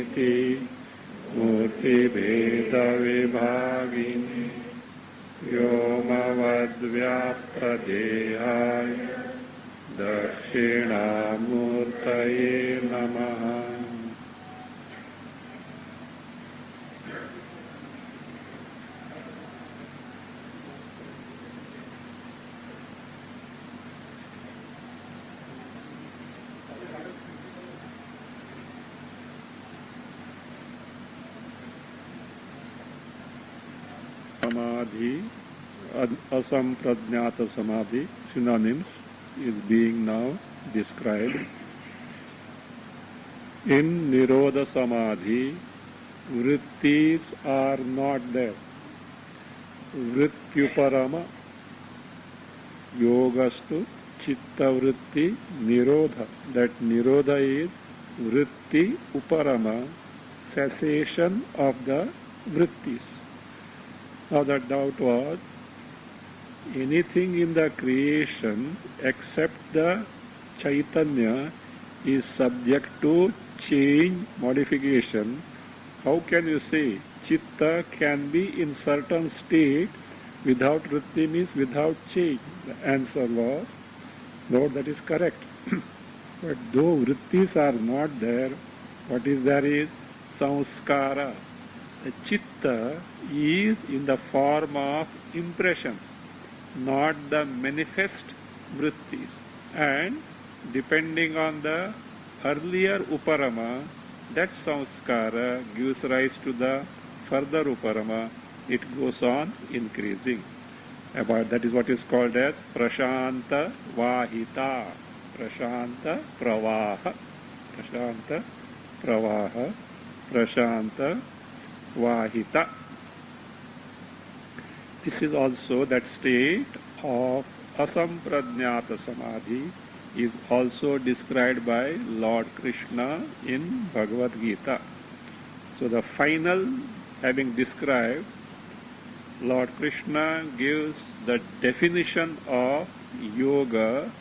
इति मूर्तिभेदविभागिने व्योमवद्व्याप्तदेहाय दक्षिणामूर्तये नमः। Samadhi, asamprajnata samadhi, synonyms, is being now described. In Nirodha Samadhi, vrittis are not there. Vrityuparama, yogastu, chitta vritti, nirodha. That nirodha is vritti uparama, cessation of the vrittis. Now the doubt was, anything in the creation except the Chaitanya is subject to change, modification. How can you say Chitta can be in certain state without vritti, means without change? The answer was, no, that is correct. But though vrittis are not there, what is there is samskaras. The chitta is in the form of impressions, not the manifest vrittis. And depending on the earlier uparama, that samskara gives rise to the further uparama. It goes on increasing. That is what is called as prashanta vahita, prashanta pravaha, prashanta pravaha, prashanta vahita. This is also that state of asamprajnata samadhi is also described by Lord Krishna in Bhagavad Gita. So the final, having described, Lord Krishna gives the definition of yoga.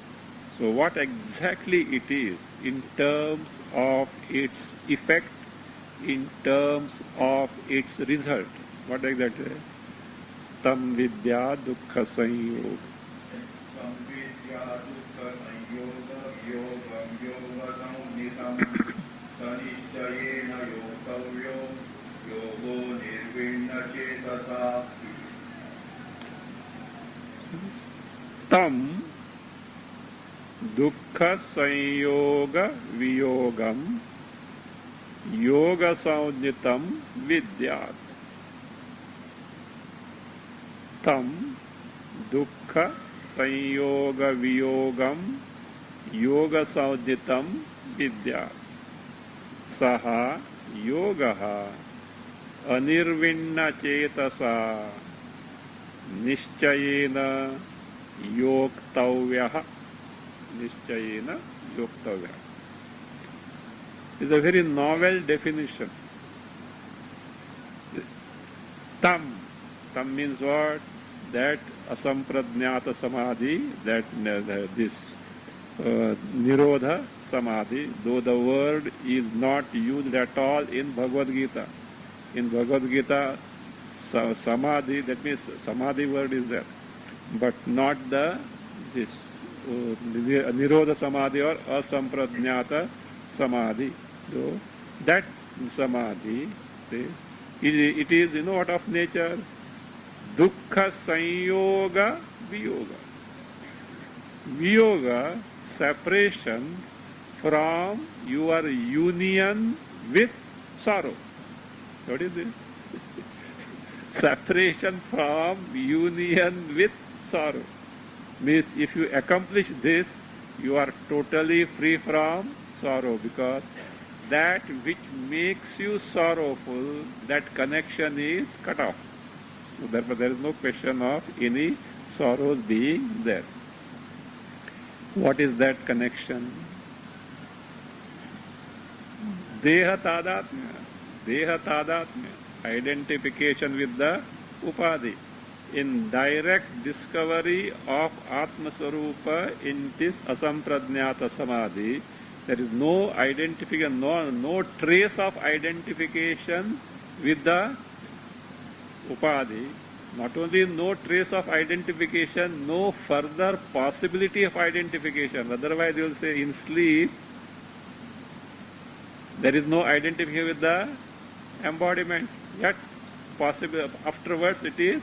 So what exactly it is in terms of its effect, in terms of its result. What exactly? Tam vidya dukkha sanyog. Tam vidya dukkha sanyoga yogam yoga samudhitam sanishchayena yoktavyo yogo nirvinna chetasa. Tam dukkha sanyoga viyogam yoga samudhitam vidyat. Tam dukkha sanyoga viyogam yoga samudhitam vidyat. Saha yogaha anirvinna chetasa nischayena yoktavyaha. Nischayena yoktavyaha. It's a very novel definition. Tam. Tam means what? That asamprajnata samadhi, that this nirodha samadhi, though the word is not used at all in Bhagavad Gita. In Bhagavad Gita, samadhi, that means samadhi word is there, but not this nirodha samadhi or asamprajnata samadhi. So that samadhi, it is, what of nature? Dukkha sanyoga viyoga. Viyoga, separation from your union with sorrow. What is it? Separation from union with sorrow. Means if you accomplish this, you are totally free from sorrow, because that which makes you sorrowful, that connection is cut off. So therefore there is no question of any sorrows being there. So what is that connection? Deha tadatmya. Deha tadatmya. Identification with the upadhi. In direct discovery of Atma Sarupa in this asamprajnata samadhi, There is no identification, no trace of identification with the upadhi. Not only no trace of identification, no further possibility of identification. Otherwise, you will say in sleep, there is no identification with the embodiment. Yet, possible afterwards it is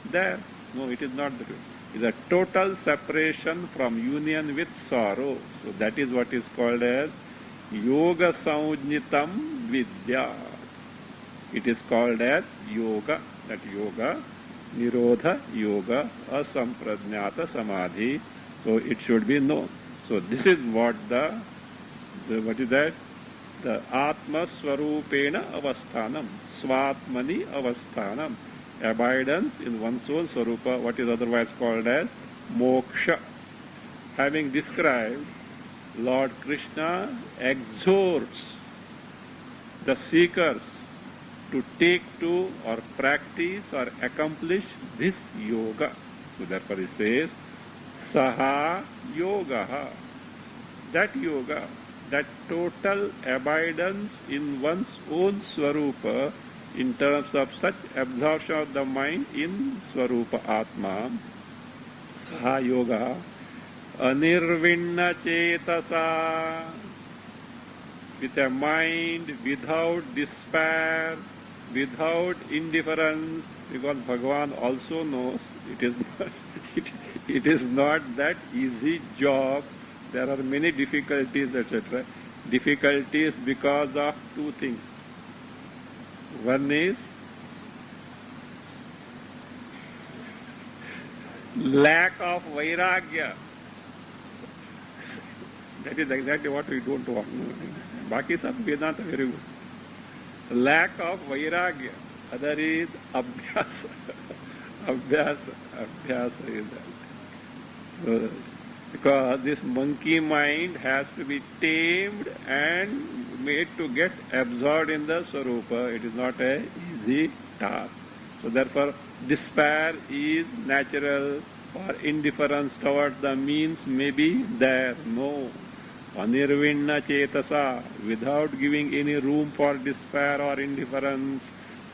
there. No, it is not the case. It is a total separation from union with sorrow. So that is what is called as yoga saujnitam vidya. It is called as yoga. That yoga, nirodha yoga, asampradnyata samadhi. So it should be known. So this is what what is that? The Atma Swarupena Avasthanam, Swatmani Avasthanam, abidance in one's soul Swarupa, what is otherwise called as moksha. Having described, Lord Krishna exhorts the seekers to take to or practice or accomplish this yoga. So therefore he says, Saha Yogaha, that yoga, that total abidance in one's own Swarupa in terms of such absorption of the mind in Swarupa Atma, Saha Yoga, Anirvinna Chetasa, with a mind without despair, without indifference, because Bhagavan also knows it is not that easy job. There are many difficulties, etc. Difficulties because of two things. One is lack of vairagya. That is exactly what we don't want. Baki sab Vedanta very good. Lack of vairagya. Other is abhyasa. Abhyasa is that. So, because this monkey mind has to be tamed and made to get absorbed in the Swarupa. It is not an easy task. So therefore, despair is natural, or indifference towards the means may be there. No. Anirvinna chetasa, without giving any room for despair or indifference,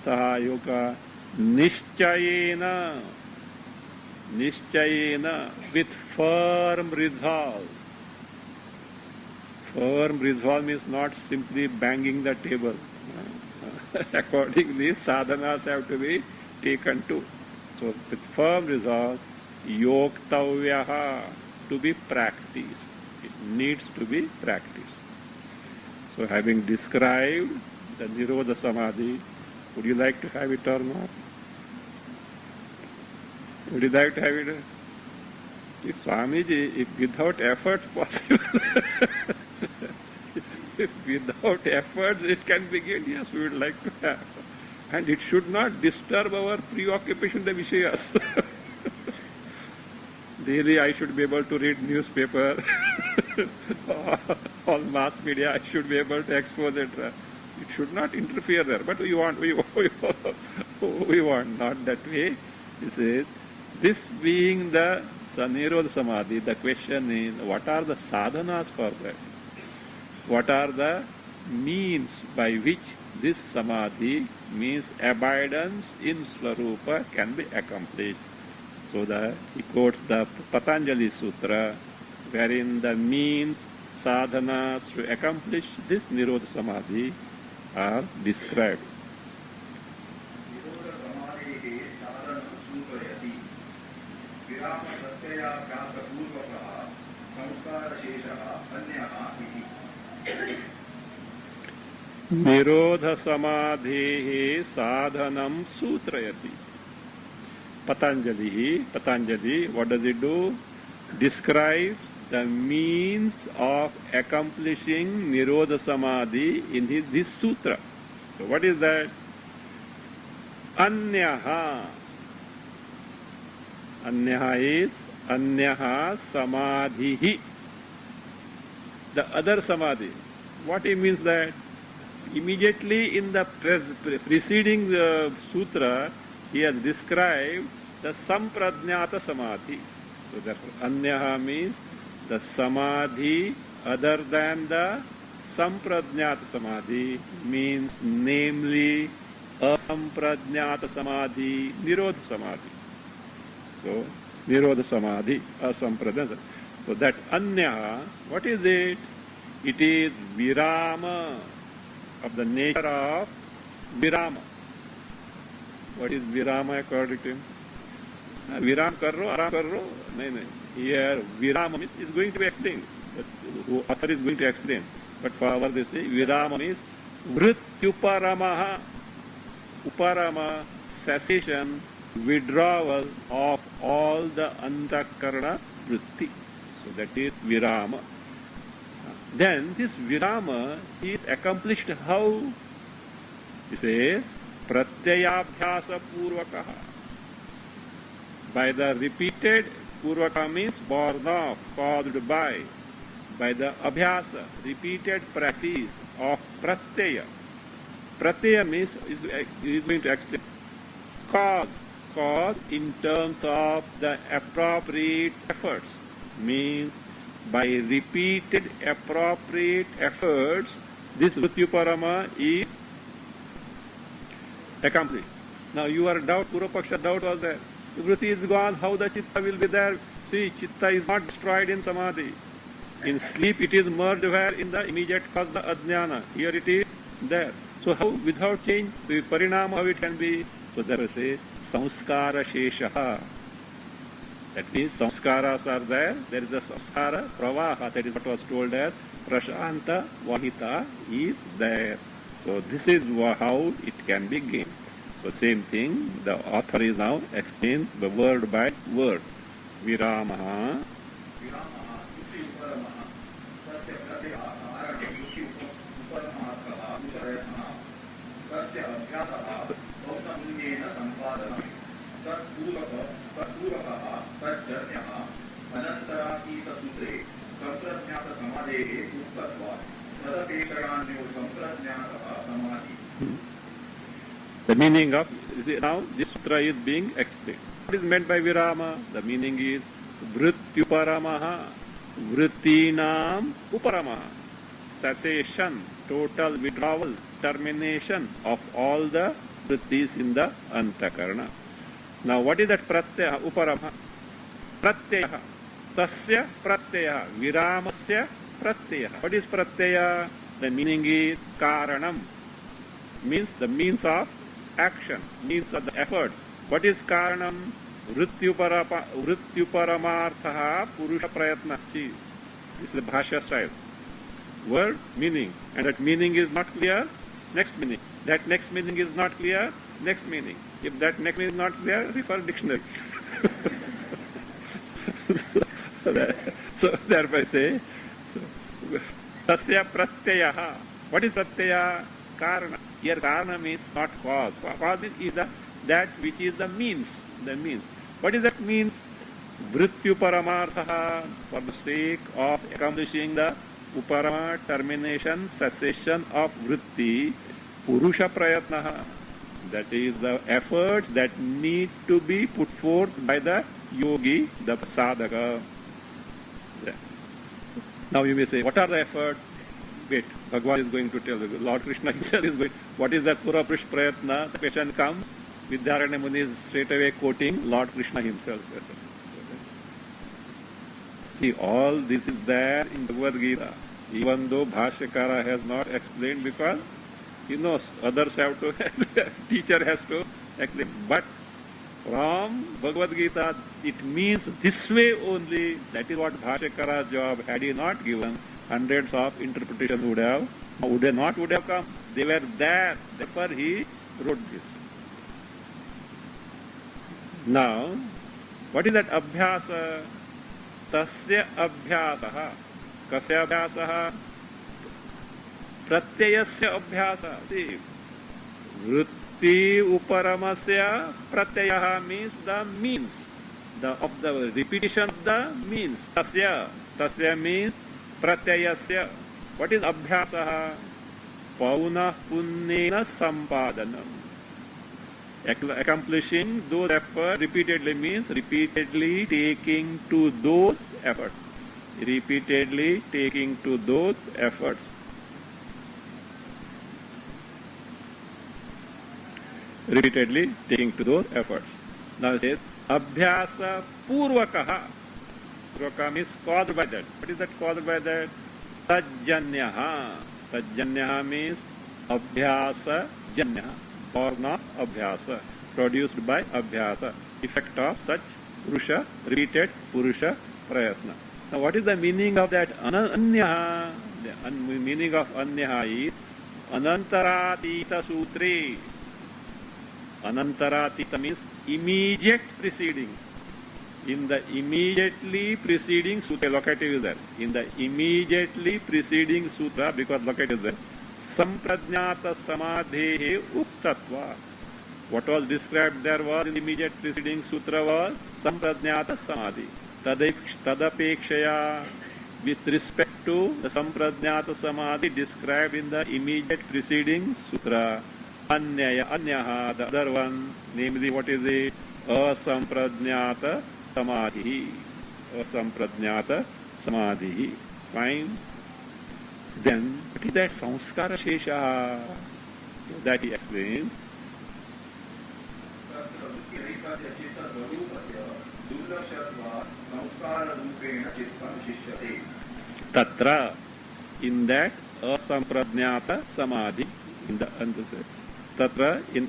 saha yoga, nishchayena, with firm resolve. Firm resolve means not simply banging the table. Accordingly, sadhanas have to be taken too. So with firm resolve, yoktavyaha, to be practiced. It needs to be practiced. So having described the Nirodha Samadhi, would you like to have it or not? Would you like to have it? If Swamiji, if without effort possible, if without effort it can begin, yes, we would like to have. And it should not disturb our preoccupation with the Vishayas. Daily I should be able to read newspaper, all mass media, I should be able to expose it. It should not interfere there. But we want not that way. He says, this being the Nirodha Samadhi, the question is, what are the sadhanas for that? What are the means by which this Samadhi, means abidance in Swarupa, can be accomplished? So he quotes the Patanjali Sutra, wherein the means, sadhanas to accomplish this Nirodha Samadhi are described. Nirodha Samadhi sadhanam sutrayati. Patanjali, what does it do? Describes the means of accomplishing Nirodha Samadhi in this sutra. So what is that? Anyaha. Anyaha is Anyaha Samadhihi. The other Samadhi. What it means that? Immediately in the preceding sutra, he has described the Sampradnyata Samadhi. So therefore, Anyaha means the Samadhi other than the Samprajnata Samadhi means namely Asamprajnata Samadhi, Nirodha Samadhi. So, Nirodha Samadhi, Asamprajnata. So that Anya, what is it? It is Virama, of the nature of Virama. What is Virama according to him? Viram kar ro, aram kar ro. No. Here, Virama means is going to be explained. The author is going to explain. But for our this thing, Virama means Vrityuparamaha. Uparama, cessation, withdrawal of all the antakarana vritti. So that is Virama. Then this Virama is accomplished how? He says, Pratyayabhyasa Purvakaha. By the repeated, Purvaka means born of, caused by the Abhyasa, repeated practice of Pratyaya. Pratyaya means, is going to explain, cause in terms of the appropriate efforts, means by repeated appropriate efforts, this Vrityuparama is accomplished. Now your doubt, Purvapaksha doubt was there. The Vritti is gone, how the Chitta will be there? See, Chitta is not destroyed in Samadhi. In sleep it is merged where? In the immediate cause, the Ajnana. Here it is there. So how, without change, the Parinama, how it can be? So there is a Samskara Sheshaha. That means samskaras are there. There is a samskara pravaha. That is what was told as prashanta vahita is there. So this is how it can be gained. So same thing, the author is now explained the word by word. Viramaha. The meaning of, now this sutra is being explained. What is meant by Virama? The meaning is Vrityuparamaha, Vrittinam Uparamaha. Cessation, total withdrawal, termination of all the vrittis in the antakarana. Now what is that pratyaya, uparamaha? Pratyaya, tasya pratyaya, viramasya pratyaya. What is pratyaya? The meaning is karanam, means the means of action, means of the efforts. What is karanam? Vrityuparamarthaha purusha prayatnaschi. This is the bhashya style. Word, meaning. And that meaning is not clear, next meaning. That next meaning is not clear, next meaning. If that next meaning is not clear, refer dictionary. So thereby say, tasya pratyayaha. What is pratyaya? Karana. Here karana means not cause. Cause is that which is the means. The means. What is that means? Vrityuparamarthaha, for the sake of accomplishing the uparama, termination, cessation of vritti, purusha prayatnaha. That is the efforts that need to be put forth by the yogi, the sadhaka. Yeah. Now you may say, what are the efforts? Wait, Bhagavan is going to tell you. Lord Krishna himself is going. What is that Purapurush Prayatna? The question comes. Vidyaranya Muni is straight away quoting Lord Krishna himself. See, all this is there in Bhagavad Gita. Even though Bhashyakara has not explained, because he knows others have to, teacher has to explain. But from Bhagavad Gita, it means this way only. That is what Bhashyakara's job. Had he not given, hundreds of interpretations would have come. They were there. Therefore he wrote this. Now, what is that abhyasa? Tasya abhyasaha. Kasya abhyasaha? Pratyayasya abhyasa. See, vritti uparamasya pratyayaha means the means. Of the repetition of the means. Tasya. Tasya means pratyayasya. What is abhyasaha? Pauna punnena sampadanam. Accomplishing those efforts repeatedly means repeatedly taking to those efforts. repeatedly taking to those efforts. Repeatedly taking to those efforts. Now it says, Abhyasa Purvakaha. Purvaka means caused by that. What is that caused by that? Tajjanyaha. Tajjanyaha means Abhyasa Janyaha. Born of Abhyasa. Produced by Abhyasa. Effect of such Purusha, repeated Purusha Prayatna. Now what is the meaning of that Anyaha? The meaning of Anyaha is Anantaratita Sutre. Anantaratita means immediate preceding. In the immediately preceding sutra, locative is there. In the immediately preceding sutra, because locative is there, Sampradnyata Samadhehe Uktatva. What was described there was in the immediate preceding sutra was Sampradnyata Samadhi. Tadapekshaya, with respect to the Sampradnyata Samadhi described in the immediate preceding sutra, Anyaha, the other one, namely what is it? Asampradnyata Samadhi. Asampradnyata Samadhi. Fine. Then, what is that Samskara Shesha? That he explains. Tatra, in that Asampradnyata Samadhi, in the Tatra, in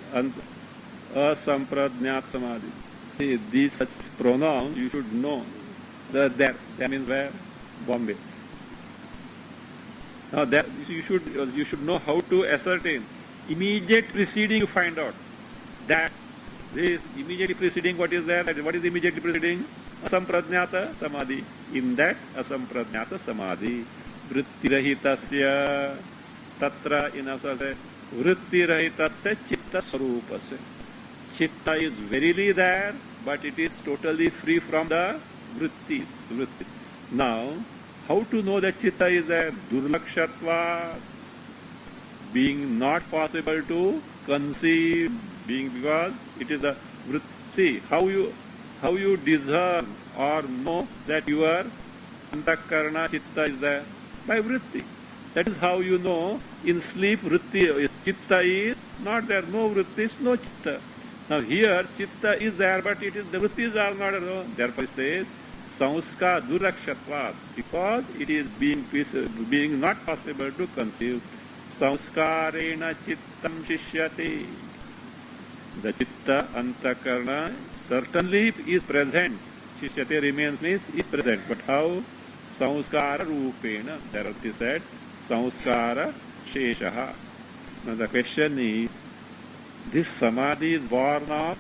Asampradnyata Samadhi. See, these such pronouns you should know. That means where? Bombay. Now that you should know how to ascertain. Immediate preceding you find out. That this immediately preceding what is there? What is immediately preceding? Asampradnyata Samadhi. In that Asampradnyata Samadhi, Vrittirahitasya Tatra in Asasya Vrittirahitasya Chitta Sarupasya. Chitta is verily there, but it is totally free from the vrittis. Now, how to know that Chitta is there? Durlakshatva, being not possible to conceive, being because it is a vritti. See, how you discern or know that your antakarana Chitta is there? By vritti. That is how you know in sleep vritti, Chitta is not there, no vrittis, no Chitta. Now here Chitta is there, but it is the vrittis are not there. Therefore it says Samskara Durakshatvat, because it is being not possible to conceive. Samskarena Chittam Shishyate. The Chitta Antakarana certainly is present. Shishyate remains means is present. But how? Samskara Rupena. Therefore he said Samskara Sheshaha. Now the question is, this Samadhi is born of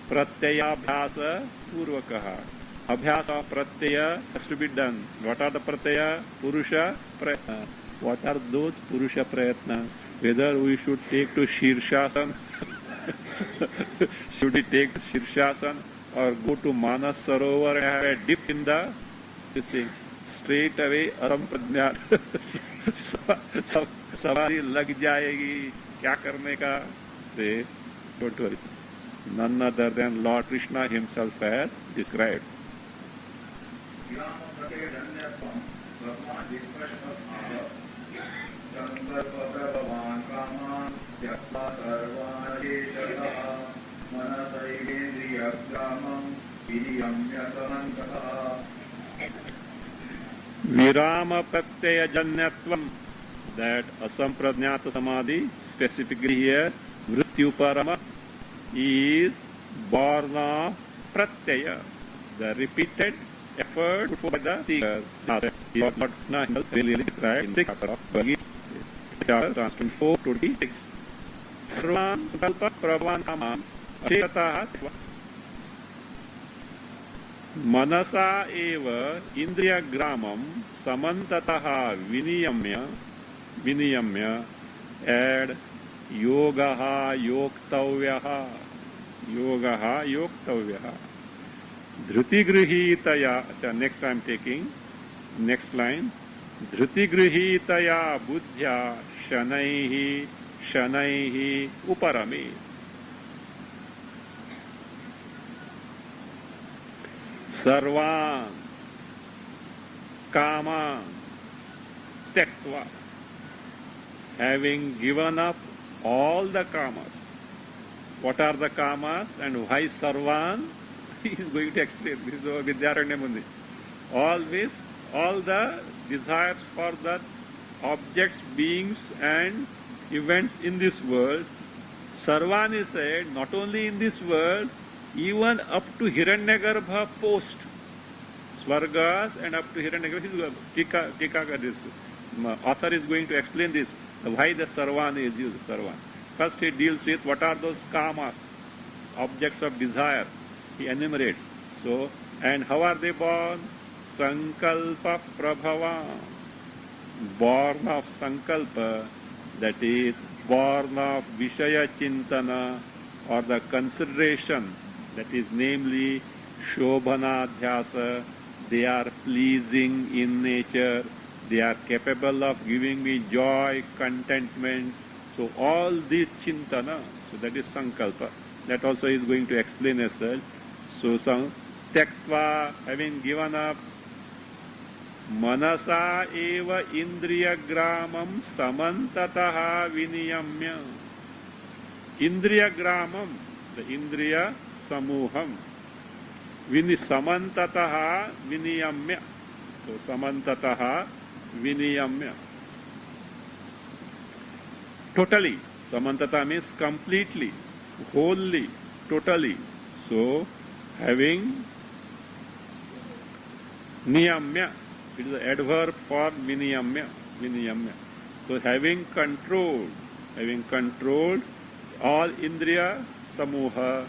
Pratyayabhyasa Purvakaha. Abhyasa Pratyaya has to be done. What are the Pratyaya? Purusha Prayatna. What are those Purusha Prayatna? Whether we should take to Shirshasana, should we take to Shirshasana or go to Manas Sarovar and have a dip in the this thing? Straight away Asampradnyat Samadhi lag jayegi. Kya karne ka? Say, don't worry. None other than Lord Krishna himself has described. Virama Pratyaya Janyatvam, that Asampradnyata Samadhi, specifically here, Vrityuparama, is born of Pratyaya, the repeated effort for the seeker. He was not really described in 6 chapters of Bhagavad Gita, translation 4:26. Sarvan Sukalpa Prabhavan Kamam Ashetaha Manasa eva Indriya Gramam Samantataha Viniyamya add Yogaha Yoktavyaha Dhruti next I'm taking next line Dhruti Buddhya Shanaihi Uparami. Sarvan kama tektva, having given up all the kamas. What are the kamas and why sarvan? He is going to explain. This is Vidyaranya Mundi. Always, all the desires for the objects, beings and events in this world, sarvan is said not only in this world, even up to Hiranyagarbha post. Swargas and up to Hiranyagarbha. This author is going to explain this, why the sarvan is used, sarvan. First he deals with what are those kamas, objects of desires. He enumerates. So, and how are they born? Sankalpa prabhava. Born of sankalpa, that is, born of Vishaya Chintana, or the consideration, that is namely Shobhanadhyasa. They are pleasing in nature, they are capable of giving me joy, contentment. So all this Chintana, so that is Sankalpa. That also is going to explain as well. So Tektva, having given up, Manasa eva indriya gramam samantataha viniyamya. Indriya gramam, the indriya samuham. Samantataha viniyamya. So samantataha viniyamya. Totally. Samantata means completely, wholly, totally. So having niyamya. It is the adverb for viniyamya. Viniyamya. So having controlled all indriya samuha,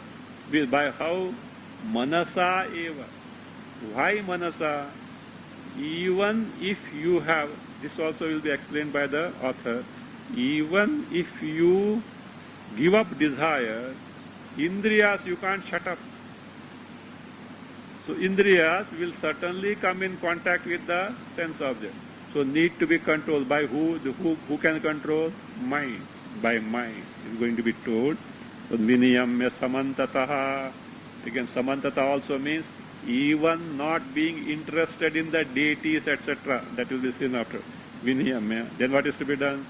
by how? Manasa eva. Why manasa? Even if you have, this also will be explained by the author, even if you give up desire, indriyas you can't shut up. So indriyas will certainly come in contact with the sense object. So need to be controlled by who? Who can control? Mind. By mind is going to be told. So viniyamya samantataha. Again, samantata also means even not being interested in the deities, etc. That will be seen after. Viniyamya. Then what is to be done?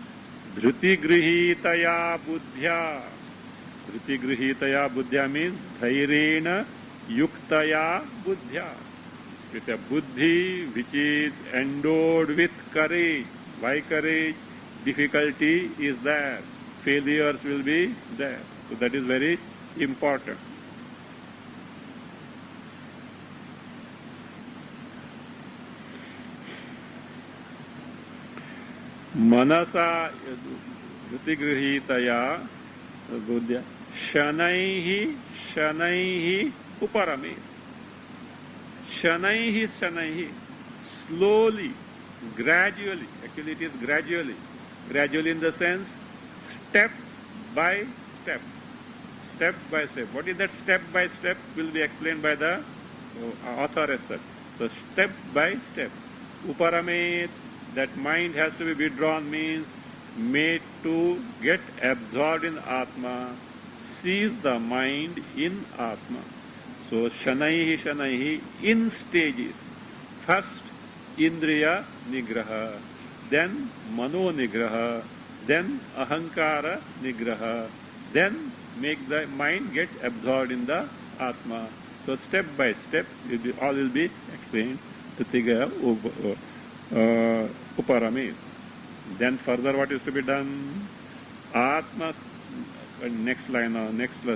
Dhruti grihitaya buddhya. Dhruti grihitaya buddhya means dhairena yuktaya buddhya. With a buddhi which is endowed with courage. Why courage? Difficulty is there. Failures will be there. So that is very important. Manasa dhutigrihitaya buddhya shanaihi uparame. Shanaihi, slowly, gradually. Actually it is gradually. Gradually in the sense, step by step. Step by step. What is that step by step will be explained by the author as such. So step by step. Uparamet, that mind has to be withdrawn means made to get absorbed in Atma, sees the mind in Atma. So shanaihi in stages. First indriya nigraha, then mano nigraha, then ahankara nigraha, then make the mind get absorbed in the Atma. So step by step, all will be explained. Tatiga uparamit. Then further what is to be done? Atma, next line,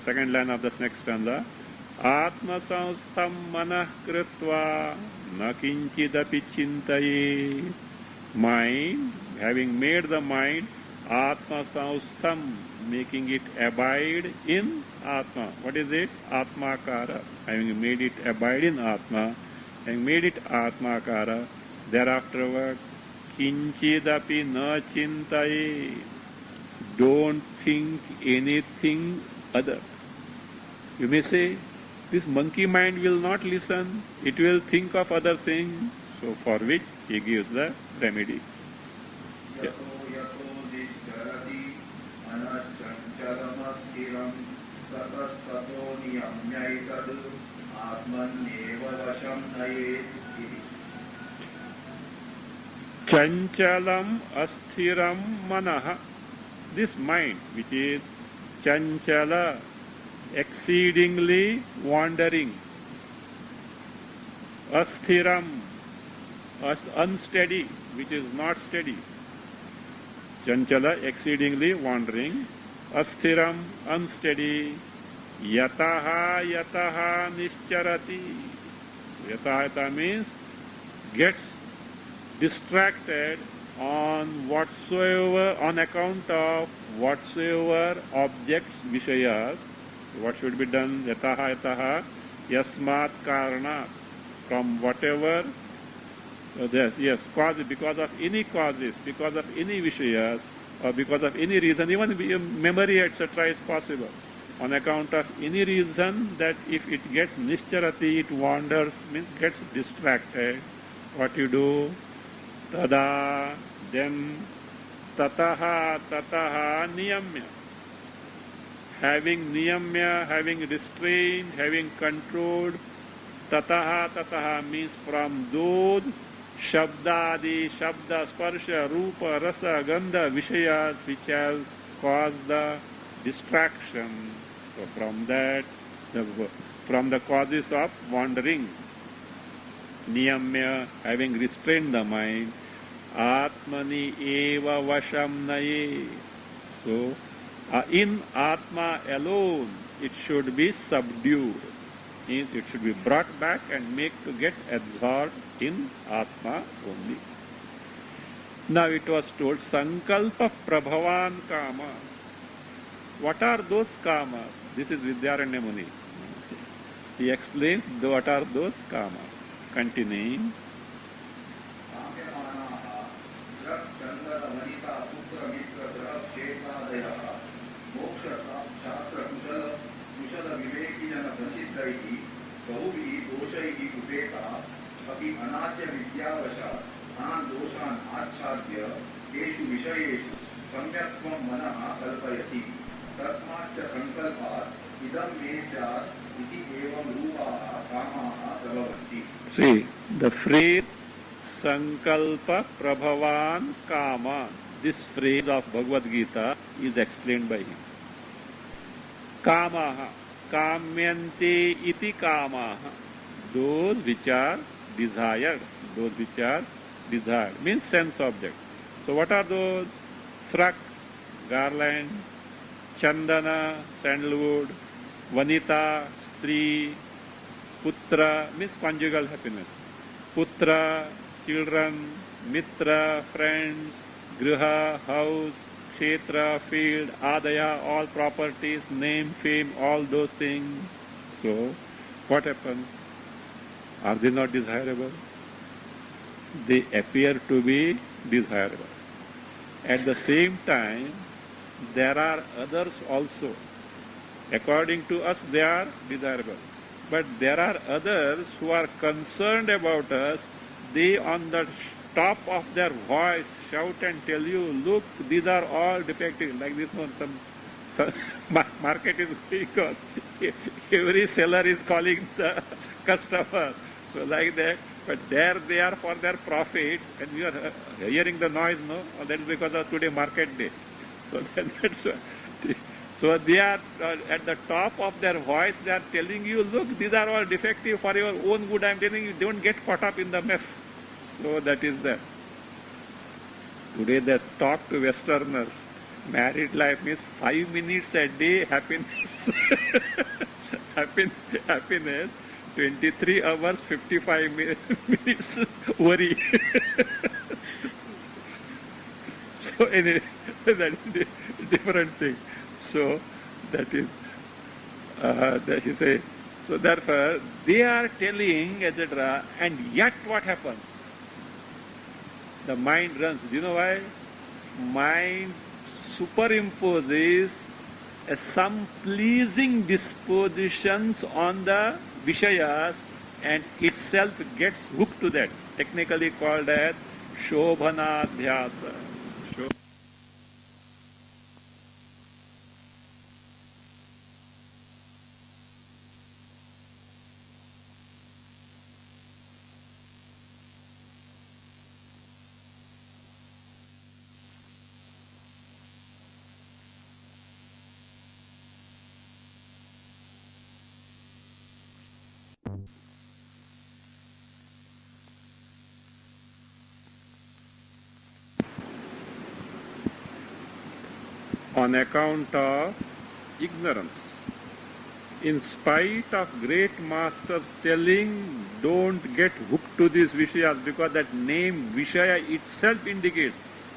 second line of this next stanza. Atma samstham manah kritva na kinchidapi chintaye. Mind, having made the mind, Atma samstham, making it abide in Atma. What is it? Atmakara. Having made it abide in Atma, having made it Atmakara, thereafter what? Kinchidapi na chintaye. Don't think anything other. You may say, this monkey mind will not listen, it will think of other things. So for which he gives the remedy. Yeah. Chanchalam asthiram manaha. This mind, which is chanchala, exceedingly wandering, asthiram, unsteady, which is not steady. Chanchala, exceedingly wandering, asthiram, unsteady, yataha yataha nischarati. Yataha yataha means gets distracted on whatsoever, on account of whatsoever objects, vishayas. What should be done? Yataha yataha yasmat karana, from whatever, yes, cause, because of any causes, because of any vishayas, or because of any reason, even memory, etc. is possible. On account of any reason, that if it gets nischarati, it wanders, means gets distracted. What you do? Tada, then tataha niyamya. Having niyamya, having restrained, having controlled. Tataha means from those shabdadi, shabda, sparsha, rupa, rasa, gandha, vishayas which have caused the distraction. So from that, from the causes of wandering, niyamya, having restrained the mind, atmani eva vasham naye. So in atma alone it should be subdued. Means it should be brought back and make to get absorbed in atma only. Now it was told sankalpa prabhavan kama. What are those kamas? This is Vidyaranya Muni. He explains what are those kamas. Continuing. See, the phrase Sankalpa Prabhavan Kama, this phrase of Bhagavad Gita is explained by him. Kamaha, Kamyante iti Kamaha, those which are desired, means sense object. So what are those? Srak, garland, Chandana, sandalwood, Vanita, Stri, Putra means conjugal happiness. Putra, children, Mitra, friends, Griha, house, Kshetra, field, Adaya, all properties, name, fame, all those things. So, what happens? Are they not desirable? They appear to be desirable. At the same time, there are others also. According to us, they are desirable. But there are others who are concerned about us. They on the top of their voice shout and tell you, look, these are all defective. Like this one, some market is going on. Every seller is calling the customer. So like that. But there they are for their profit. And you are hearing the noise, no? That is because of today market day. So that's why. So they are at the top of their voice, they are telling you, look, these are all defective for your own good. I am telling you, don't get caught up in the mess. So that is that. Today they talk to Westerners. Married life means 5 minutes a day happiness. Happiness. 23 hours, 55 minutes worry. So anyway, that is a different thing. So that is, that he say. So therefore, they are telling, etc. And yet what happens? The mind runs. Do you know why? Mind superimposes some pleasing dispositions on the Vishayas and itself gets hooked to that. Technically called as Shobhanadhyasa. on account of ignorance. In spite of great masters telling, don't get hooked to these Vishayas, because that name Vishaya itself indicates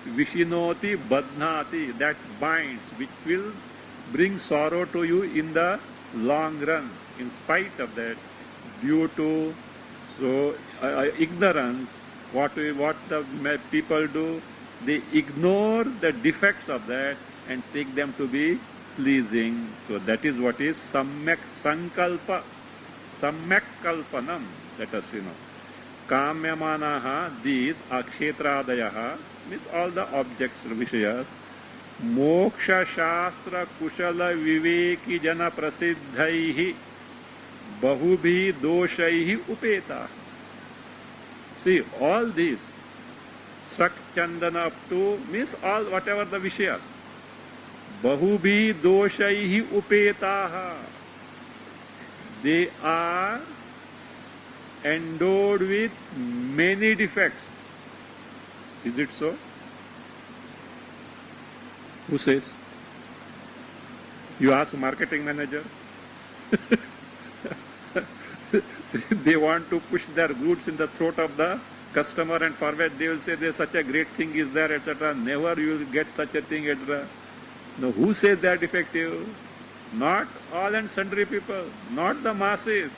Vishinoti Badhnati, that binds, which will bring sorrow to you in the long run. In spite of that, due to ignorance, what the people do, they ignore the defects of that and take them to be pleasing. So that is what is samyak sankalpa, samyak kalpanam. Let us know. Kamyamanaha, these akshetradayaha, means all the objects, vishayas. Moksha shastra kushala viveki jana prasiddhaihi bahubhi doshaihi upeta. See, all these, Srak Chandana up to, means all whatever the vishayas. Bahubhi doshaihi upetaha. They are endowed with many defects. Is it so? Who says? You ask marketing manager. They want to push their goods in the throat of the customer and forward. They will say there's such a great thing is there, etc. Never you will get such a thing, etc. No, who says they are defective? Not all and sundry people, not the masses.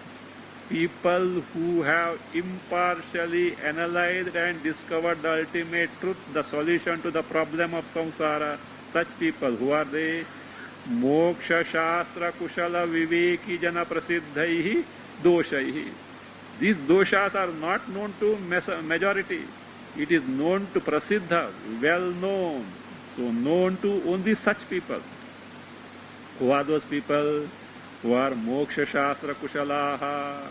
People who have impartially analyzed and discovered the ultimate truth, the solution to the problem of samsara. Such people, who are they? Moksha Shastra Kushala Viveki Jana Prasiddhaihi Doshaihi. These doshas are not known to majority. It is known to Prasiddha, well known. So known to only such people. Who are those people? Who are Moksha Shastra Kushalaha.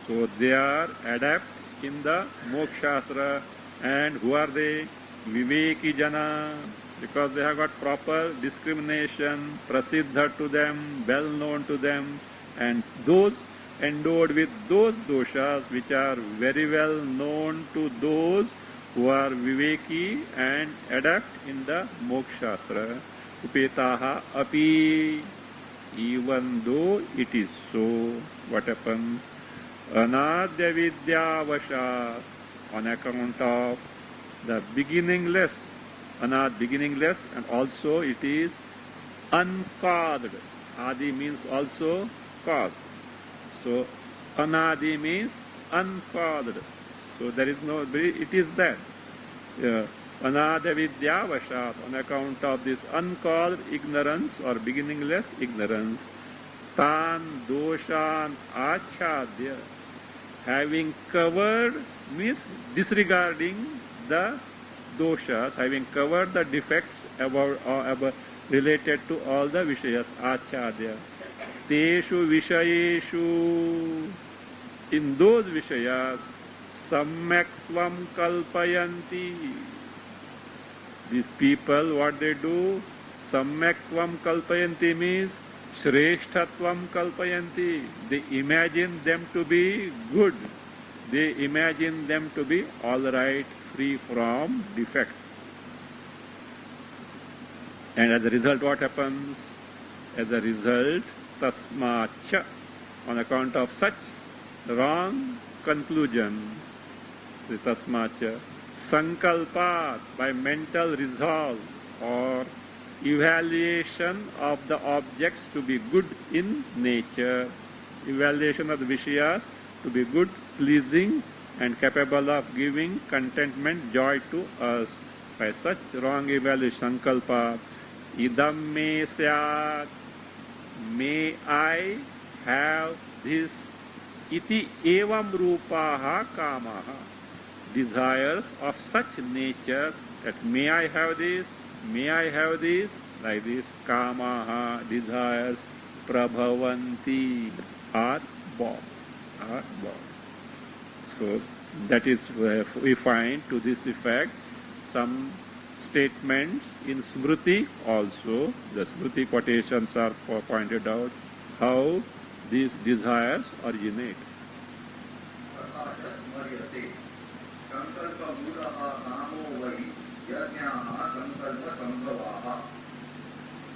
So they are adept in the Moksha Shastra. And who are they? Viveki Jana. Because they have got proper discrimination, prasiddha to them, well known to them, and those endowed with those doshas which are very well known to those who are viveki and adept in the mokshastra. Upetaha api. Even though it is so, what happens? Anadya vidya vasha, on account of the beginningless, anad beginningless, and also it is uncaused. Adi means also cause. So anadi means uncaused. So there is no, it is that. Anada vidya vashat, on account of this uncaused ignorance or beginningless ignorance. Tan doshan achadya, having covered means disregarding the doshas, having covered the defects about related to all the vishayas, achadya. Teshu vishayeshu, in those vishayas, samyaktvam kalpayanti. These people, what they do? Samyaktvam kalpayanti means Shreshtatvam kalpayanti. They imagine them to be good. They imagine them to be all right, free from defects. And as a result, what happens? As a result, tasmacha, on account of such wrong conclusion, the tasmacha, sankalpat, by mental resolve or evaluation of the objects to be good in nature, evaluation of the vishayas to be good, pleasing, and capable of giving contentment, joy to us. By such wrong evaluation, sankalpa, idam me syat, may I have this, iti evam rupaha kamaha, desires of such nature that may I have this, may I have this, like this, kamaha, desires, prabhavanti, are born, are born. So that is where we find to this effect some statements in Smriti also. The Smriti quotations are pointed out how these desires originate.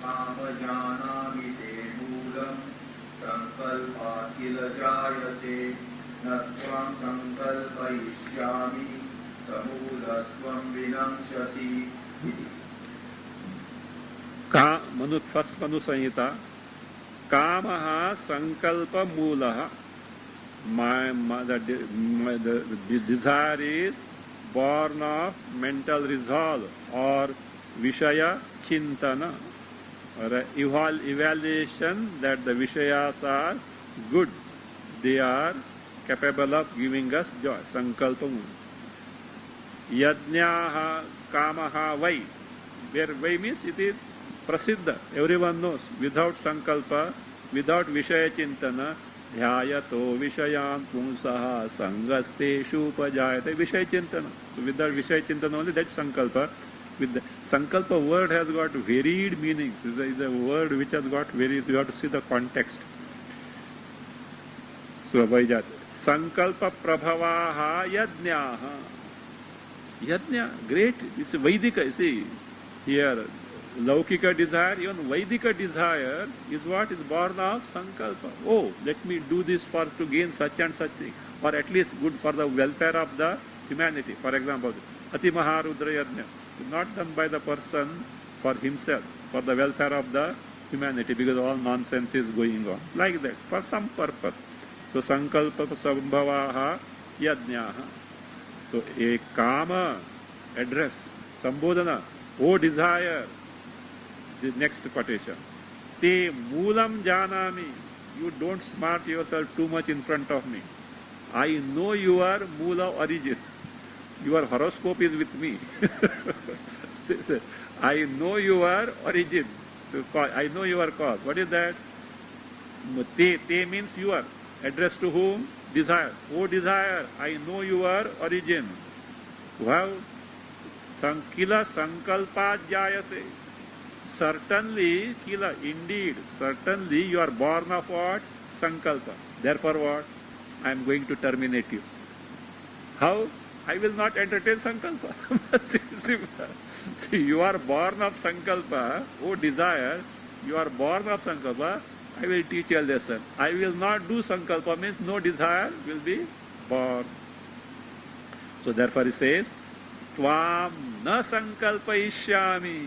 कामजानामि ते मूलम् सङ्कल्पाखिल जायते न त्वं सङ्कल्पयिष्यामि समूलस्त्वं विनश्यति का Manu first Manu संहिता कामः संकल्प मूलः the desire is born of mental resolve or vishaya chintana or evaluation that the vishayas are good, they are capable of giving us joy. Sankalpa moola. Yajnaha kamaha vai, where vai means it is prasiddha, everyone knows. Without sankalpa, without vishaya chintana, dhyayato vishayan pumsaha sangasteshu upajayate vishaya chintana. So with that vishaya chintana only, that's sankalpa. With the sankalpa word has got varied meanings. It's a word which has got varied, you have to see the context. So Vajat. Sankalpa prabhavaha yajnaha. Yajna, great. It's Vaidika, see. Here, Laukika desire, even Vaidika desire is what is born of Sankalpa. Oh, let me do this for to gain such and such thing. Or at least good for the welfare of the humanity. For example, Ati Maharudra Yajna is not done by the person for himself, for the welfare of the humanity, because all nonsense is going on. Like that, for some purpose. So Sankalpa Sambhavaha Yajnaha. So a kama address, Sambodhana, oh desire, the next quotation. Te moolam janami, you don't smart yourself too much in front of me. I know your moola origin. Your horoscope is with me. I know your origin. I know your cause. What is that? Te means your. Addressed to whom? Desire. Oh desire, I know your origin. Wow. Sankila sankalpa jayase. Certainly, kila, indeed, certainly you are born of what? Sankalpa. Therefore what? I am going to terminate you. How? I will not entertain sankalpa. See, you are born of sankalpa. Oh desire, you are born of sankalpa. I will teach you a lesson. I will not do sankalpa means no desire will be born. So therefore he says, Tvam na sankalpayishyami.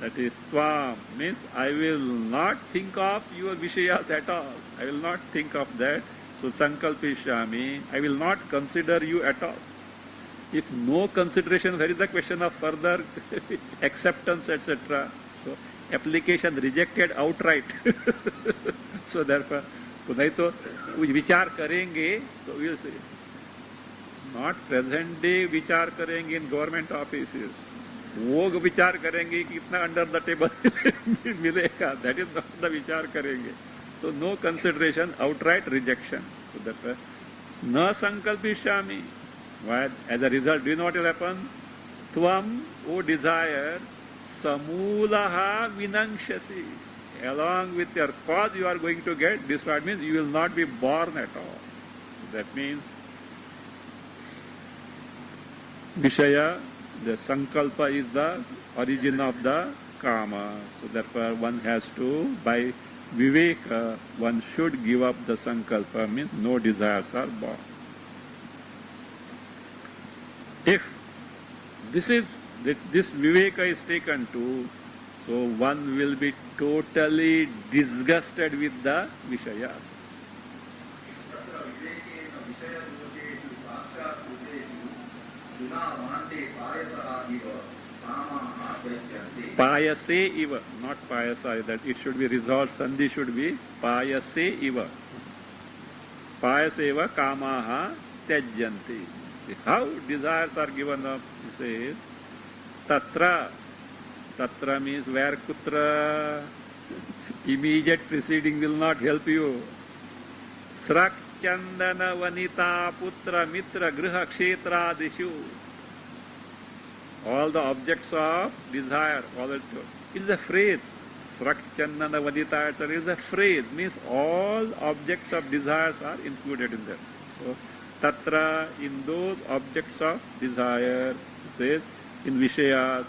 That is Tvam means I will not think of your vishayas at all. I will not think of that. So sankalpayishyami, I will not consider you at all. If no consideration, there is a question of further acceptance, etc. So application rejected outright. So therefore, तो नहीं तो कुछ विचार करेंगे तो will say not present day विचार करेंगे in government offices, वो विचार करेंगे कि इतना अंडर द टेबल मिलेगा, दैट इज नॉट द विचार करेंगे. तो no consideration, outright rejection. So that न संकल्पिष्यामि. As a result, do you know what will happen? Tvam, O desire, samulaha vinangshasi. Along with your cause you are going to get destroyed, means you will not be born at all. That means Vishaya, the sankalpa is the origin of the kama. So therefore one has to, by viveka, one should give up the sankalpa, means no desires are born. If this viveka is taken to, so one will be totally disgusted with the vishayas. Payase iva, not payasa, that it should be resolved, sandhi should be payase iva. Payase iva kamaha tyajyanti. How desires are given up? He says, tatra. Tatra means where, kutra. Immediate preceding will not help you. Srak chandana vanita putra mitra griha kshetra dishu. All the objects of desire, all that. It is a phrase. Srak chandana vanita is a phrase, means all objects of desires are included in that. So, tatra, in those objects of desire, says, in vishayas,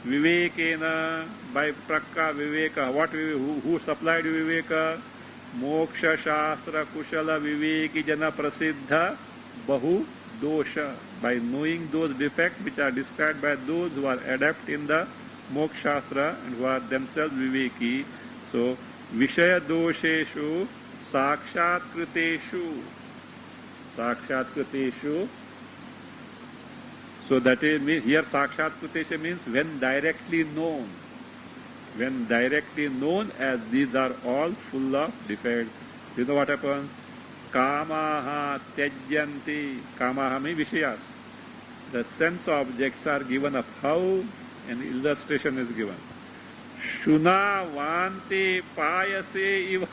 Vivekena, by prakka viveka. What who supplied viveka? Moksha shastra kushala viveki jana prasiddha bahu dosha. By knowing those defects which are described by those who are adept in the moksha shastra and who are themselves viveki. So Vishaya dosheshu sakshatkriteshu. Sakshatkriteshu. So that is, here sakshatkriteshu means when directly known. When directly known, as these are all full of defects. You know what happens? Kamaha tyajyanti. Kamaha means vishayas. The sense objects are given up. How? An illustration is given. Shuna vante payase iva.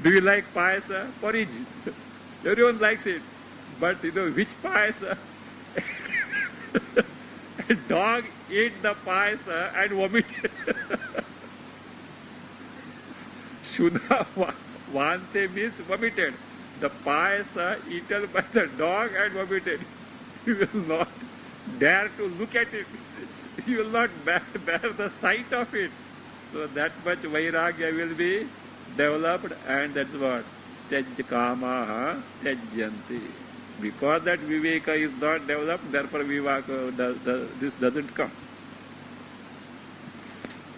Do you like payasa? Porridge. Everyone likes it. But you know which payasa? A dog ate the payasa and vomited. Shuna vante means vomited. The payasa eaten by the dog and vomited. You will not dare to look at it. You will not bear the sight of it. So that much vairagya will be developed, and that's what? Tyajkamaha tyajyanti. Because that viveka is not developed, therefore viveka, this doesn't come.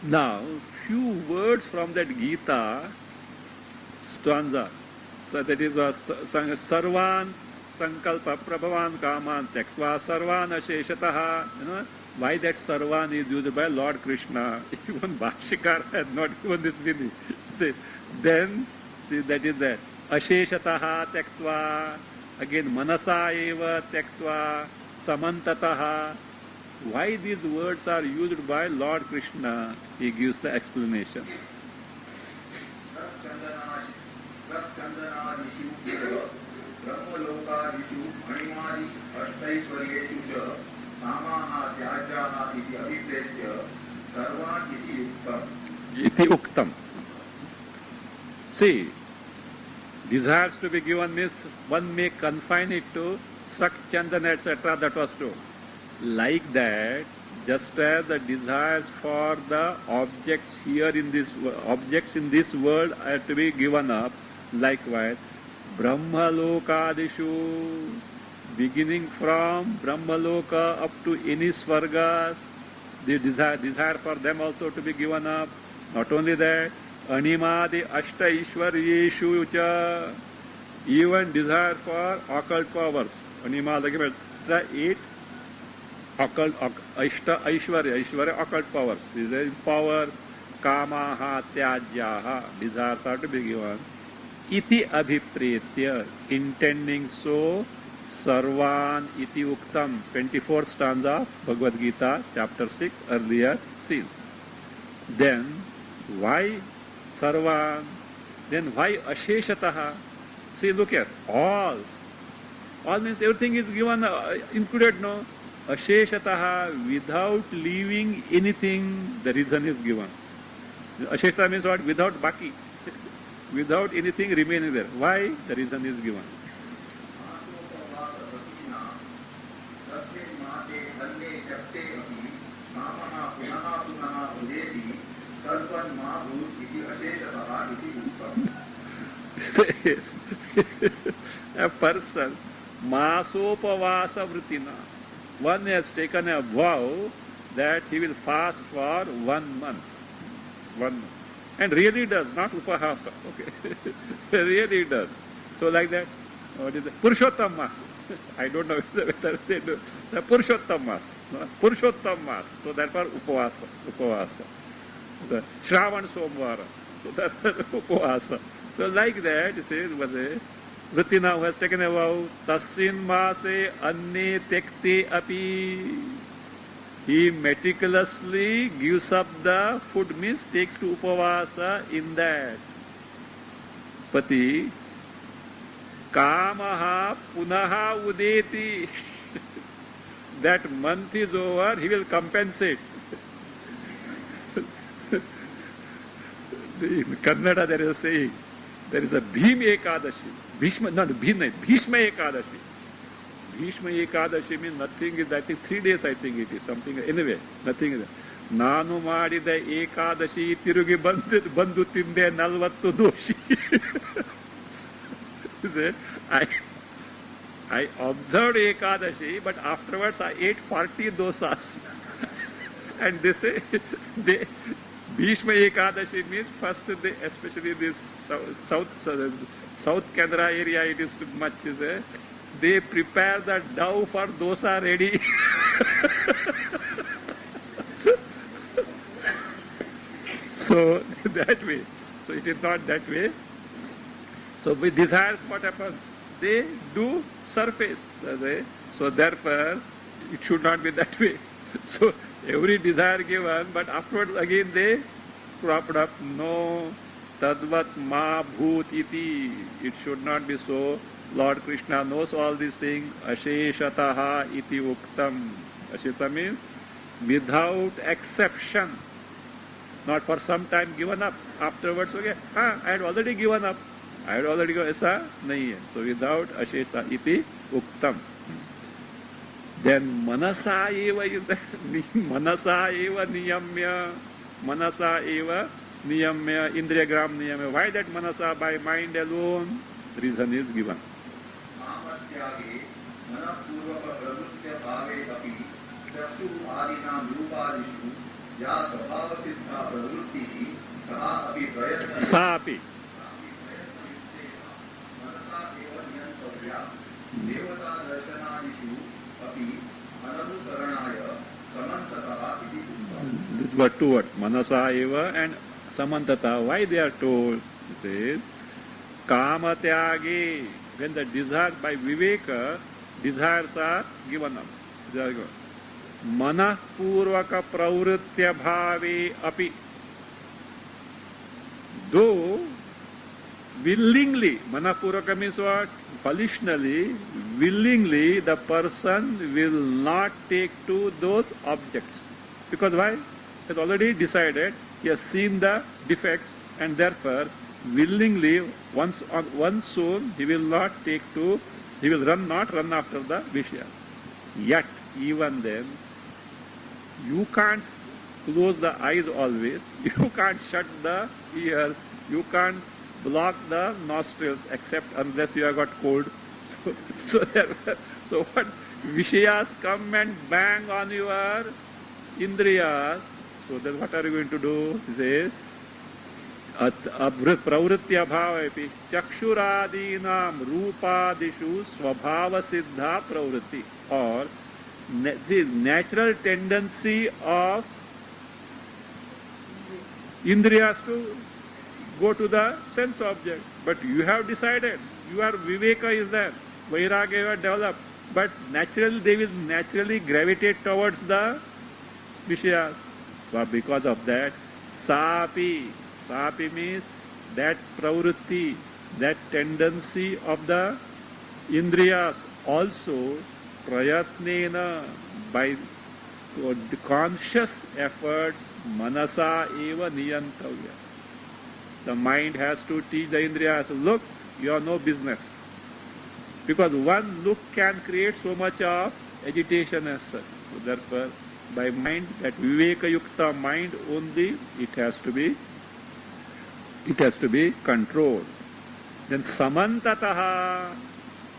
Now, few words from that Gita stanza. So that is Sarvan Sankalpa Prabhavan Kaman Tektva Sarvan Asheshataha. You know, why that Sarvan is used by Lord Krishna? Even Bhashyakar has not given this meaning. Then, see, that is that. Asheshataha Tektva. Again, Manasa Eva Tektva. Samantataha. Why these words are used by Lord Krishna? He gives the explanation. Iti uktam. See, desires to be given means one may confine it to Sak, Chandana, etc. That was true. Like that, just as the desires for the objects here in this objects in this world are to be given up, likewise, Brahmalokadishu, beginning from Brahmaloka up to any Swargas, the desire for them also to be given up. Not only that, Animadi Ashta Ishwaryeshu cha, even desire for occult powers. Anima, the 8 occult, Aishwarya, occult powers. These are power, Kamaha, Tyajyaha, desires are to be given. Iti abhipretya, intending so, Sarvan iti uktam, 24th stanza of Bhagavad Gita, chapter 6, earlier seen. Then, why Sarvan? Then why Asheshataha? See, look here, all. All means everything is given, included, no? Asheshataha, without leaving anything, the reason is given. Asheshataha means what? Without baki. Without anything remaining there. Why? The reason is given. A person, Masopavasa Vritina, one has taken a vow that he will fast for 1 month. 1 month. And really does, not upahasa. Okay. Really does. So like that, what is it? Purushottam Mas. I don't know whether they do. The Purushottam Mas. Purushottam Mas. So therefore upavasa. Upavasa. The Shravan Somvara. So that's upavasa. So like that, it says, Vritina who has taken a vow, Tassin Mase Anne Tekte Api. He meticulously gives up the food, means takes to upavasa in that. Pati Kamaha Punaha Udeti. That month is over, he will compensate. In Kannada there is a saying, there is a Bhima Ekadashi. Bhishma Ekadashi. Bhishma Ekadashi means nothing is, I think 3 days I think it is, something, anyway, nothing is. ನಾನು ಮಾಡಿದ ಏಕಾದಶಿ ತಿರುಗಿ ಬಂದು ತಿಂದೆ 40 ದೋಷಿ. I observed Ekadashi, but afterwards I ate 40 dosas. And they say, Bhishma Ekadashi means first, especially this South Canara area, it is much, they prepare the dough for dosa ready. So that way. So it is not that way. So with desires, what happens? They do surface. So therefore, it should not be that way. So every desire given, but afterwards again they propped up. No, tadvat ma bhut iti. It should not be so. Lord Krishna knows all these things. Asheshataha iti uktam. Asheta means without exception. Not for some time given up. Afterwards, okay, I had already given up. I had already given up. Aisa nahi hai. So without asheta iti uktam. Then manasa eva is manasa eva niyamya. Manasa eva niyamya. Indriyagram niyamya. Why that manasa? By mind alone? Reason is given. Sapi. This were two words, Manasa eva and Samantata. Why they are told? It says, Kamatyagi. When the desire by Viveka, desires are given up. Manah purvaka pravritya bhave api. Though willingly, manapuraka means what? Volitionally, willingly, the person will not take to those objects. Because why? He has already decided, he has seen the defects, and therefore, willingly, once soon, he will not take to, he will not run after the Vishya. Yet, even then, you can't close the eyes always, you can't shut the ears, you can't block the nostrils except unless you have got cold. So what? Vishayas come and bang on your indriyas. So then what are you going to do? He says, pravritya bhavapi chakshuradinam rupadishu svabhava siddha pravritti. Or the natural tendency of indriyas to go to the sense object. But you have decided, your viveka is there, vairagya you have developed, but naturally they will naturally gravitate towards the vishayas. But because of that, sapi means that pravritti, that tendency of the indriyas also prayatnena, by conscious efforts, manasa eva niyantavya. The mind has to teach the indriyas, look, you have no business. Because one look can create so much of agitation as such. So therefore, by mind, that viveka yukta mind only, it has to be controlled. Then samantataha,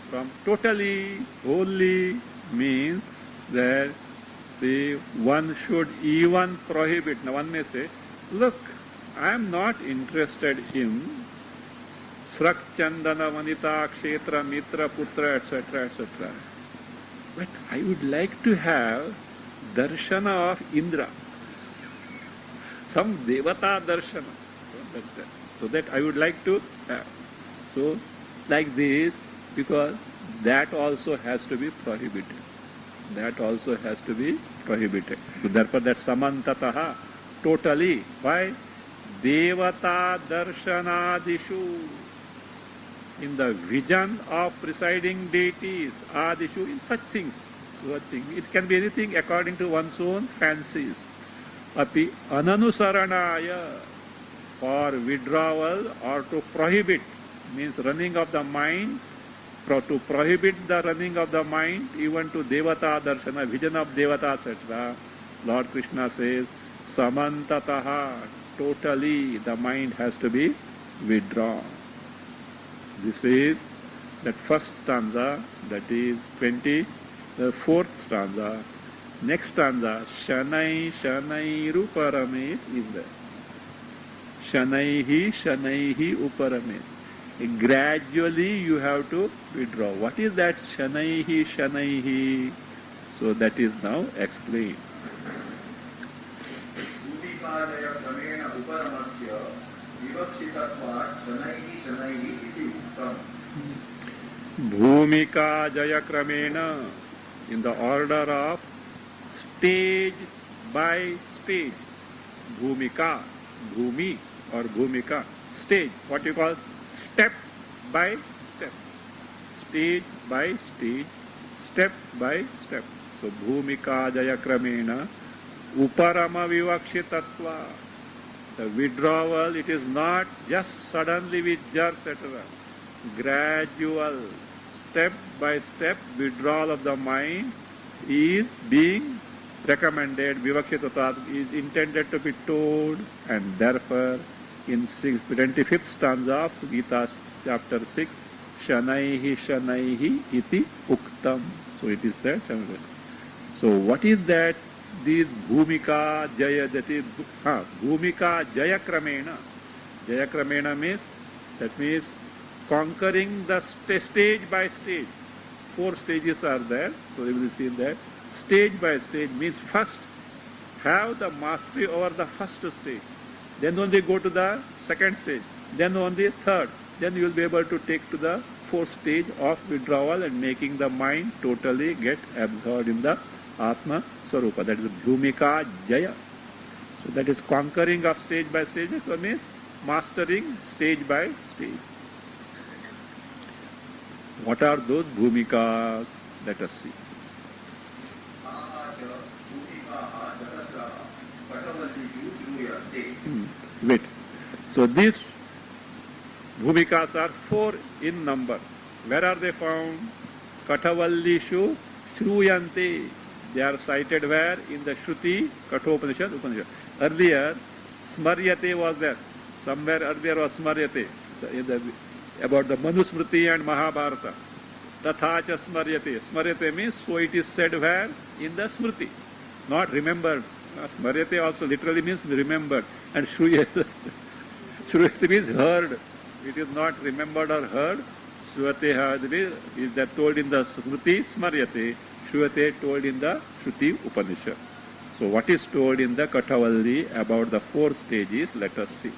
from totally, wholly, means that one should even prohibit. Now one may say, look, I am not interested in Srak Chandana Vanita Kshetra Mitra Putra etc. etc. But I would like to have darshana of Indra, some Devata darshana. So that I would like to have. So like this, because that also has to be prohibited. That also has to be prohibited. So therefore that samantataha, totally. Why? Devata darshanadishu, in the vision of presiding deities, adishu, in such things. It can be anything according to one's own fancies. Api ananusaranaya, for withdrawal or to prohibit, means running of the mind to prohibit the running of the mind, even to Devata Darshana, vision of Devata, etc., Lord Krishna says, Samantataha, totally the mind has to be withdrawn. This is that first stanza, that is the fourth stanza. Next stanza, Shanai Shanai Uparamet is there. Shanaihi Uparamet. Gradually you have to withdraw. What is that Shanaihi? So that is now explained. भूमिकादय क्रमेण उपरमस्य विवक्षितत्वात् शनैः शनैः इति उक्तम्. Bhumika Jaya Kramena, in the order of stage by stage. Bhumika, Bhumi or Bhumika, stage, what you call step by step. Stage by stage, step by step. So Bhumika Jaya Kramena, Uparama Vivakshitatva. The withdrawal, it is not just suddenly with jerks, etc. Gradual, step by step withdrawal of the mind is being recommended. Vivakshitatat is intended to be told, and therefore in 25th stanza of Gita chapter 6, Shanaihi Shanaihi iti uktam. So it is said. So what is that? This Bhumika Jaya, that is Bhumika Jaya Kramena. Jaya Kramena means, that means conquering the stage by stage. 4 stages are there, so we will see that. Stage by stage means first have the mastery over the first stage, then only go to the second stage, then only third, then you will be able to take to the 4th stage of withdrawal and making the mind totally get absorbed in the Atma Swarupa. That is Bhumika Jaya. So that is conquering of stage by stage, so means mastering stage by stage. What are those bhumikas? Let us see. Wait. So these bhumikas are 4 in number. Where are they found? Katavallishu Shruyante. They are cited where? In the Shruti Kathopanishad Upanishad. Earlier, Smaryate was there. Somewhere earlier was Smaryate. About the Manusmriti and Mahabharata. Tathacha Smaryate. Smaryate means, so it is said where? In the Smriti. Not remembered. Smaryate also literally means remembered. And Shruyate means heard. It is not remembered or heard. Shruyate is that told in the Smriti, Smaryate. Shruyate told in the Shruti Upanishad. So what is told in the Katavalli about the 4 stages? Let us see.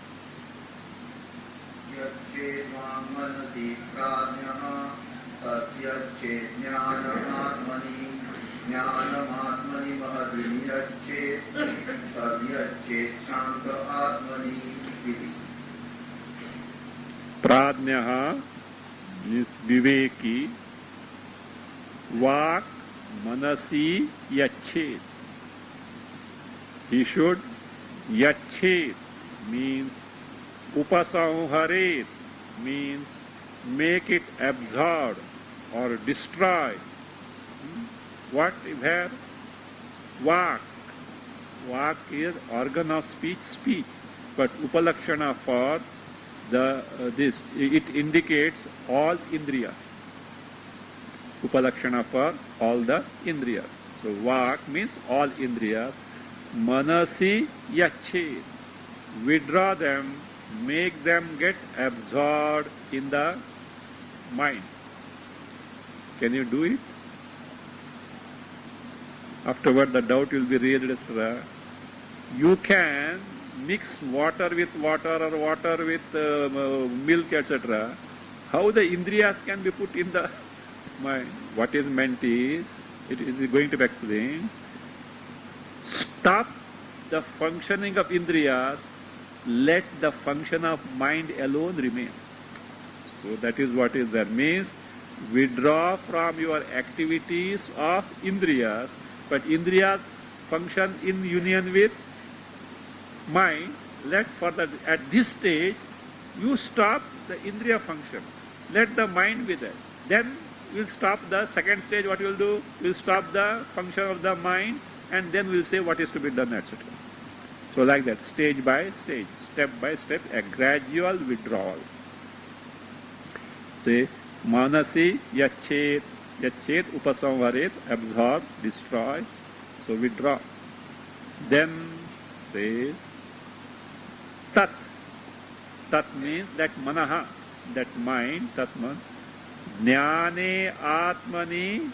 Pradnyaha means Viveki, Vak Manasi Yachet. He should Yachet means Upasamharet means make it absorb or destroy. What is here? Vak. Vak is organ of speech. But Upalakshana for the this, it indicates all Indriyas. Upalakshana for all the Indriyas. So Vak means all Indriyas. Manasi Yachet. Withdraw them, make them get absorbed in the mind. Can you do it? Afterward the doubt will be raised, etc. You can mix water with water or water with milk, etc. How the Indriyas can be put in the mind? What is meant is, it is going to be explained. Stop the functioning of Indriyas, let the function of mind alone remain. So that is what is there. Means withdraw from your activities of Indriyas, but Indriyas function in union with mind. Let for the, at this stage, you stop the Indriya function. Let the mind be there. then we'll stop the second stage. What we'll do? We'll stop the function of the mind, and then we'll say what is to be done, etc. So like that, stage by stage, step by step, a gradual withdrawal. Say, manasi yachet, yachet upasamvaret, absorb, destroy, so withdraw. Then say, tat. Tat means that manaha, that mind, tatman, jnane atmani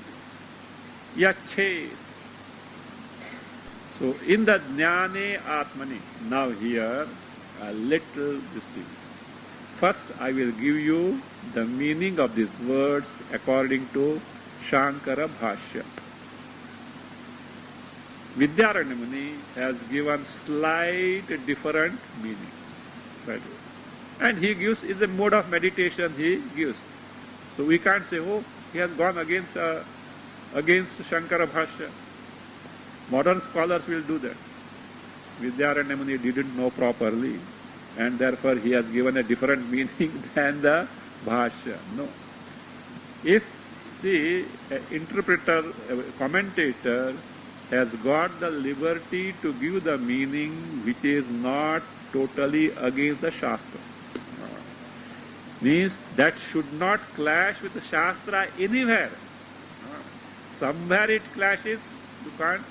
yachet. So in the jnane atmani, now here a little this thing. First I will give you the meaning of these words according to Shankara Bhashya. Vidyaranya Muni has given slight different meaning. Right? And he gives, is a mode of meditation he gives. So we can't say, oh, he has gone against Shankara Bhashya. Modern scholars will do that. Vidyaranya Muni didn't know properly, and therefore he has given a different meaning than the Bhashya. No. If, see, an interpreter, a commentator has got the liberty to give the meaning which is not totally against the Shastra. Means that should not clash with the Shastra anywhere. Somewhere it clashes, you can't.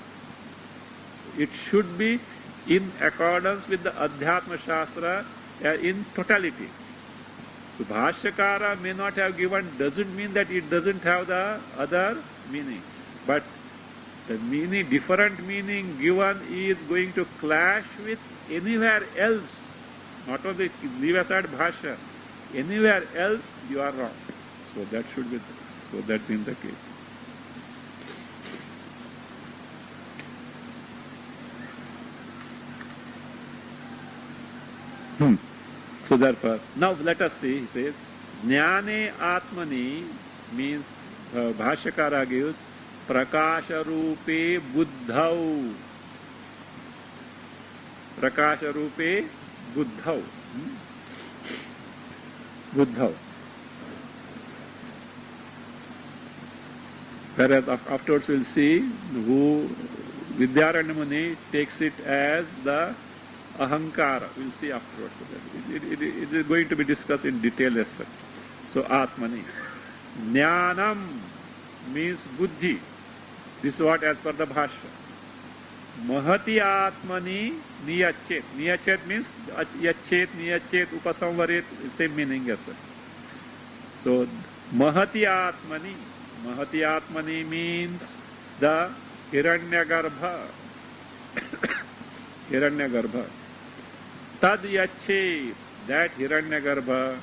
It should be in accordance with the Adhyatma Shastra in totality. So Bhashyakara may not have given, doesn't mean that it doesn't have the other meaning. But the meaning, different meaning given is going to clash with anywhere else. Not only leave aside Bhashya. Anywhere else you are wrong. So that should be, so that's in the case. So therefore, now let us see, he says, Jnane Atmani means, Bhashyakara gives, Prakasha Rupe Buddhau. Prakasha Rupe Buddhau. Buddhau. Whereas afterwards we'll see who Vidyaranya Muni takes it as the Ahankara. We'll see afterwards. It is going to be discussed in detail as such. So Atmani. Jnanam means buddhi. This is what as per the Bhashya. Mahati Atmani niyachet. Niyachet means yachet, niyachet, upasamvaret, same meaning as such. So Mahati Atmani. Mahati Atmani means the Hiranyagarbha. Hiranyagarbha. Tad yachet, that Hiranyagarbha,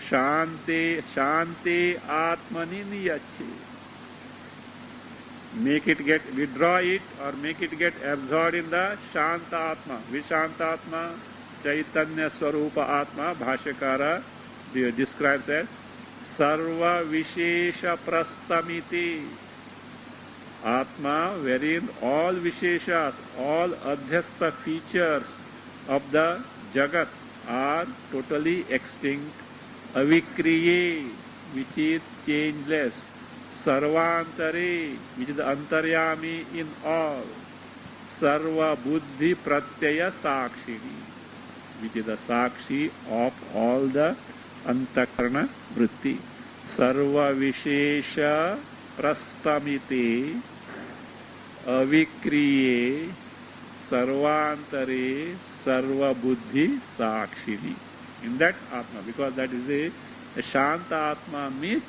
Shante Atmani niyachet. Make it get, withdraw it or make it get absorbed in the Shanta Atma. Which Shanta Atma? Chaitanya Swarupa Atma, Bhashyakara describes as Sarva Vishesha Prastamiti. Atma, wherein all Visheshas, all Adhyastha features of the Jagat are totally extinct. Avikriye, which is changeless. Sarvantare, which is the Antaryami in all. Sarva Buddhi Pratyaya Sakshini, which is the Sakshi of all the Antakarana Vritti. Sarva Vishesha Prastamite Avikriye Sarvantare Sarva Buddhi Sakshini. In that Atma, because that is a Shanta Atma means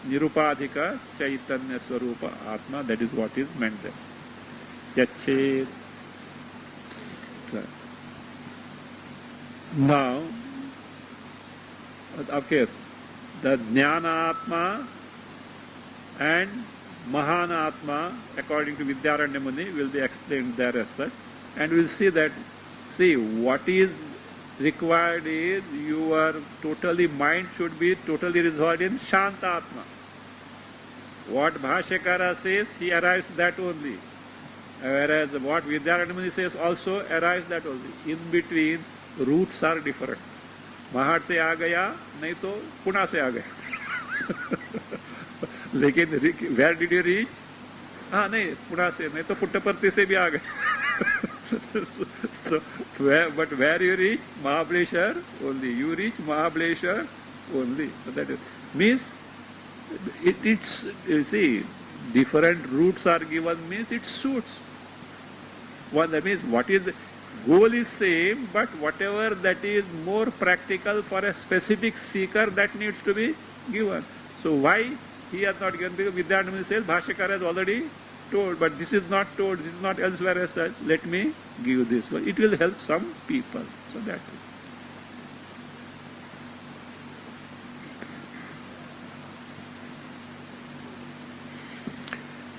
Nirupadhika Chaitanya Swarupa Atma, that is what is meant there. Yachet. Now, of course, the Jnana Atma and Mahana Atma, according to Vidyaranya Muni, will be explained there as such. And we'll see that, see, what is required is your totally mind should be totally resolved in Shanta Atma. What Bhashyakara says, he arrives that only. Whereas what Vidyaranya Muni says also arrives that only. In between, roots are different. Mahad se aa gaya, nahi to Pune se aa gaya. लेकिन where did you reach? हाँ नहीं, पुणा से नहीं तो पुट्टपर्ती से भी आ गए. So where you reach? Mahabaleshwar only. You reach Mahabaleshwar only. So that means it's, you see, different routes are given means it suits. One, that means what is goal is same, but whatever that is more practical for a specific seeker, that needs to be given. So why he has not given? Because Vidyananda says Bhashyakara has already told, but this is not told, this is not elsewhere as such. Let me give this one. It will help some people. So that is.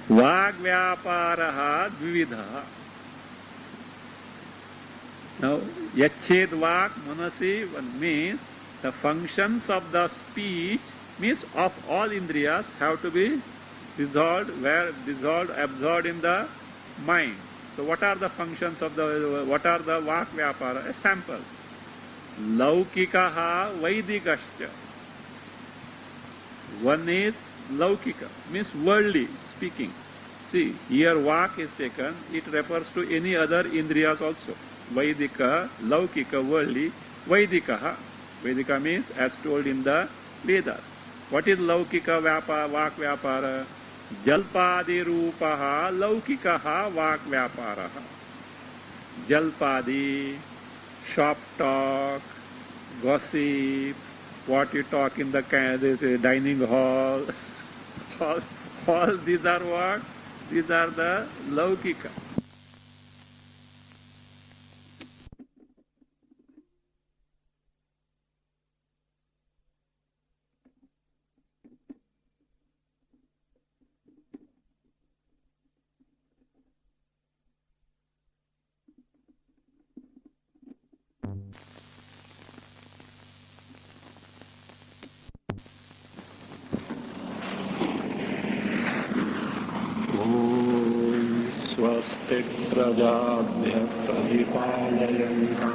Vag vyaparaha dvividha. Now, yached vak manasi means the functions of the speech means of all indriyas have to be absorbed in the mind. So what are the functions of what are the vak vyapara? A sample. Laukikaha vaidikascha. One is laukika, means worldly speaking. See, here vak is taken, it refers to any other indriyas also. Vaidika, laukika, worldly, vaidikaha. Vaidika means as told in the Vedas. What is laukika vak vyapara? Jalpadi rupaha laukikaha vak vyaparaha. Jalpadi, shop talk, gossip, what you talk in the dining hall, all these are what? These are the laukika. स्वस्ति प्रजाभ्यः परिपालयन्तः